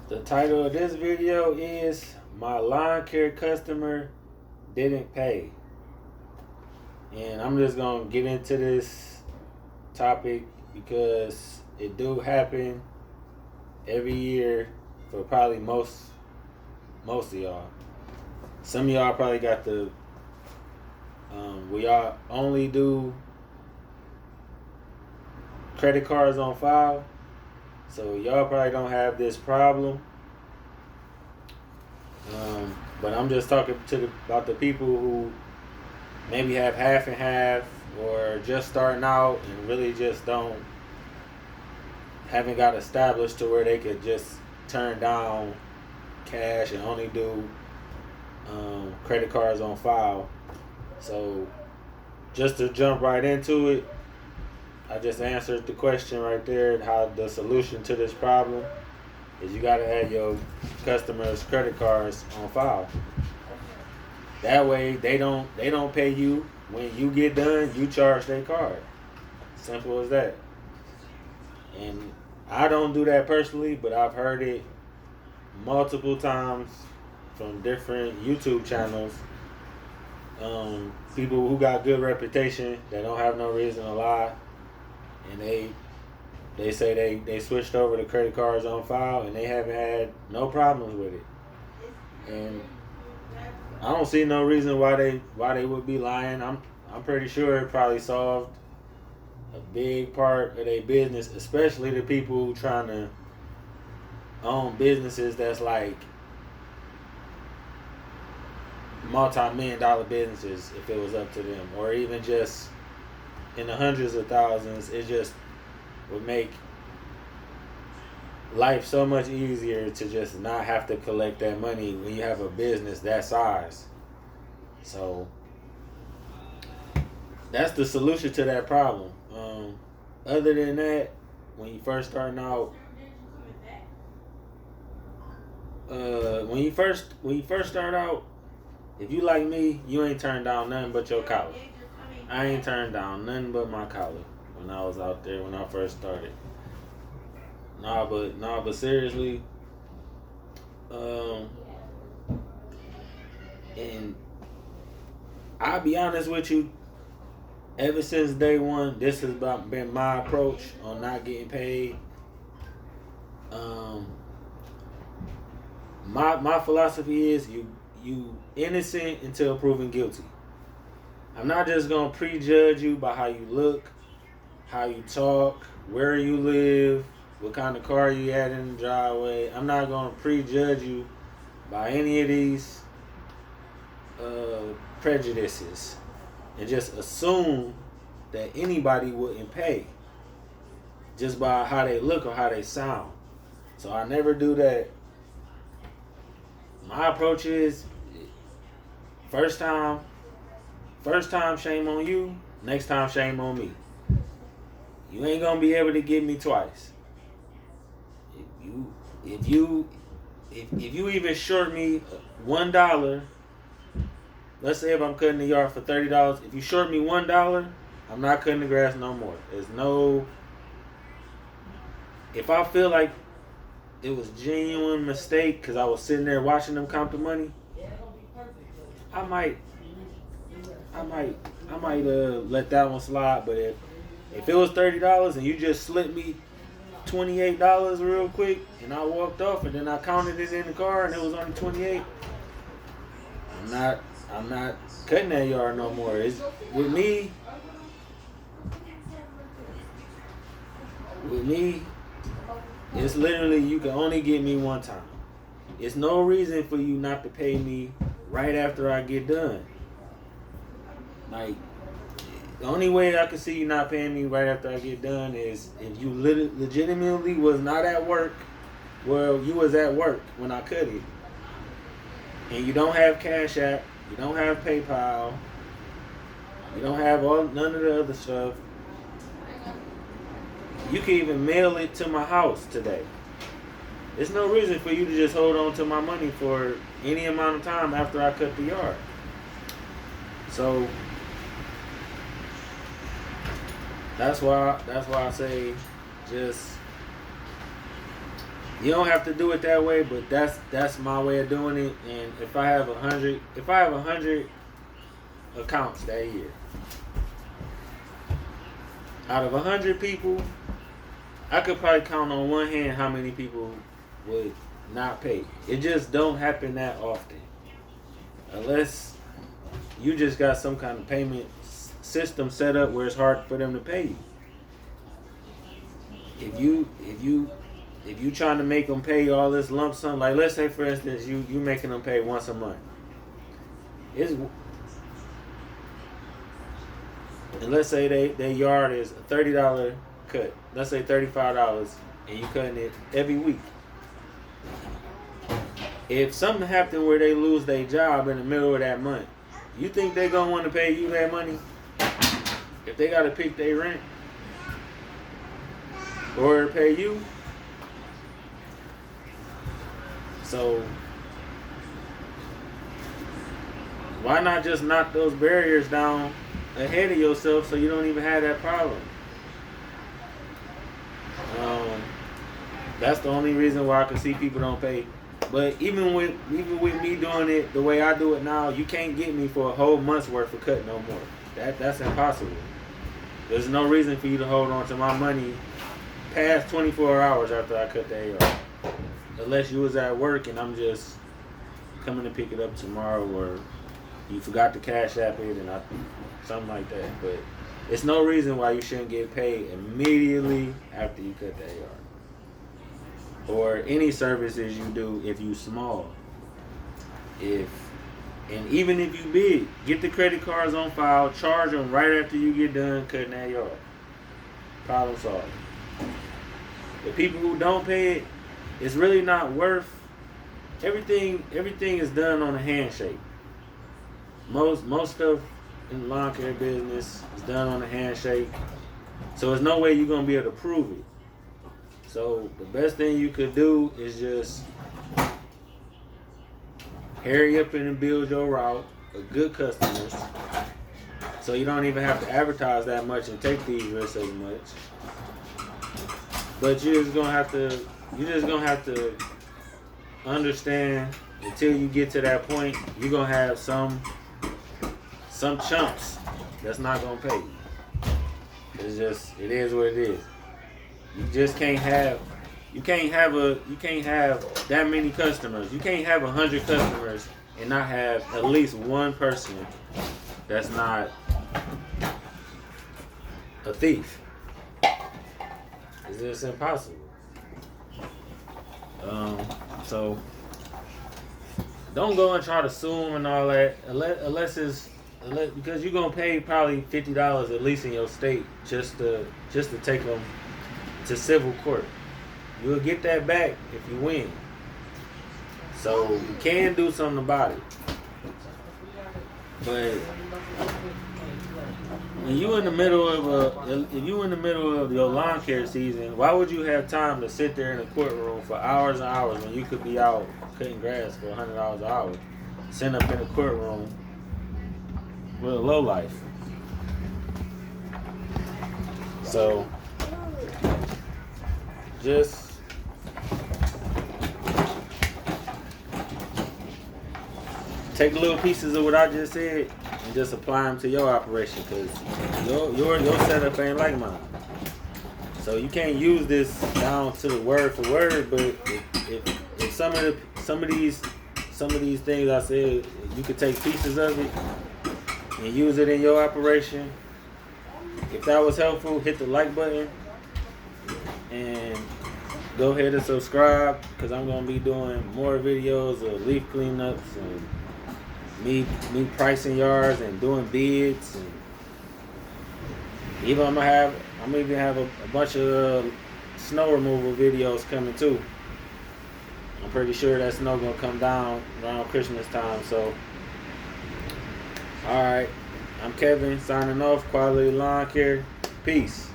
The title of this video is My Lawn Care Customer Didn't Pay. And I'm just going to get into this topic because it do happen every year for probably most of y'all. Some of y'all probably got the we y'all only do credit cards on file, so y'all probably don't have this problem. But I'm just talking about the people who maybe have half and half, or just starting out and really just haven't got established to where they could just turn down cash and only do credit cards on file. So just to jump right into it, I just answered the question right there. How the solution to this problem is you gotta have your customers' credit cards on file. That way they don't pay you. When you get done, you charge their card. Simple as that. And I don't do that personally, but I've heard it multiple times from different YouTube channels. People who got good reputation, that don't have no reason to lie, and they say they switched over to credit cards on file and they haven't had no problems with it. And I don't see no reason why they would be lying. I'm pretty sure it probably solved a big part of their business, especially the people who trying to own businesses that's like multi-million dollar businesses. If it was up to them, or even just in the hundreds of thousands, it just would make life so much easier to just not have to collect that money when you have a business that size. So that's the solution to that problem. Other than that, when you first starting out, when you first start out, if you like me, you ain't turned down nothing but your collar. I ain't turned down nothing but my collar when I was out there when I first started. But seriously, and I'll be honest with you, ever since day one, this has been my approach on not getting paid. My philosophy is you innocent until proven guilty. I'm not just gonna prejudge you by how you look, how you talk, where you live, what kind of car you had in the driveway. I'm not gonna prejudge you by any of these prejudices and just assume that anybody wouldn't pay just by how they look or how they sound. So I never do that. My approach is first time, shame on you. Next time, shame on me. You ain't gonna be able to get me twice. If you even short me $1, let's say if I'm cutting the yard for $30, if you short me $1, I'm not cutting the grass no more. If I feel like it was genuine mistake because I was sitting there watching them count the money, I might let that one slide. But if it was $30 and you just slipped me $28 real quick and I walked off and then I counted it in the car and it was only $28, I'm not cutting that yard no more. With me, it's literally you can only get me one time. It's no reason for you not to pay me right after I get done. Like, the only way I can see you not paying me right after I get done is if you legitimately was not at work. Well, you was at work when I cut it. And you don't have Cash App. You don't have PayPal. You don't have none of the other stuff. You can even mail it to my house today. There's no reason for you to just hold on to my money for any amount of time after I cut the yard. So that's why I say just You don't have to do it that way, but that's my way of doing it. And if I have 100 accounts that year, out of 100 people, I could probably count on one hand how many people would not pay. It just don't happen that often, unless you just got some kind of payment system set up where it's hard for them to pay you. If you trying to make them pay all this lump sum, like let's say for instance you making them pay once a month, and let's say their yard is a $30 cut. Let's say $35, and you cutting it every week. If something happened where they lose their job in the middle of that month, you think they gonna want to pay you that money? If they gotta pick their rent or pay you? So why not just knock those barriers down ahead of yourself so you don't even have that problem? That's the only reason why I can see people don't pay. But even with me doing it the way I do it now, you can't get me for a whole month's worth of cut no more. That's impossible. There's no reason for you to hold on to my money past 24 hours after I cut the AR. Unless you was at work and I'm just coming to pick it up tomorrow, or you forgot to cash app it and something like that. But it's no reason why you shouldn't get paid immediately after you cut the AR. Or any services you do if you small. And even if you big, get the credit cards on file, charge them right after you get done cutting that yard. Problem solved. The people who don't pay it, it's really not worth. Everything is done on a handshake. Most stuff in the lawn care business is done on a handshake. So there's no way you're gonna be able to prove it. So the best thing you could do is just hurry up and build your route of good customers, so you don't even have to advertise that much and take these risks as much. But you're just gonna have to understand, until you get to that point, you're gonna have some chumps that's not gonna pay you. It is what it is. You just can't have that many customers. You can't have 100 customers and not have at least one person that's not a thief. It's just impossible. So don't go and try to sue them and all that, because you're gonna pay probably $50 at least in your state just to take them to civil court. You'll get that back if you win. So you can do something about it. But when you in the middle of your lawn care season, why would you have time to sit there in a courtroom for hours and hours when you could be out cutting grass for $100 an hour, sitting up in a courtroom with a lowlife? So just take little pieces of what I just said and just apply them to your operation, because your setup ain't like mine. So you can't use this down to the word for word. But if some of these things I said, you could take pieces of it and use it in your operation. If that was helpful, hit the like button and go ahead and subscribe, because I'm going to be doing more videos of leaf cleanups and me pricing yards and doing bids. And even I'm gonna even have a bunch of snow removal videos coming too. I'm pretty sure that snow going to come down around Christmas time. So, alright, I'm Kevin signing off, Quality Lawn Care. Peace.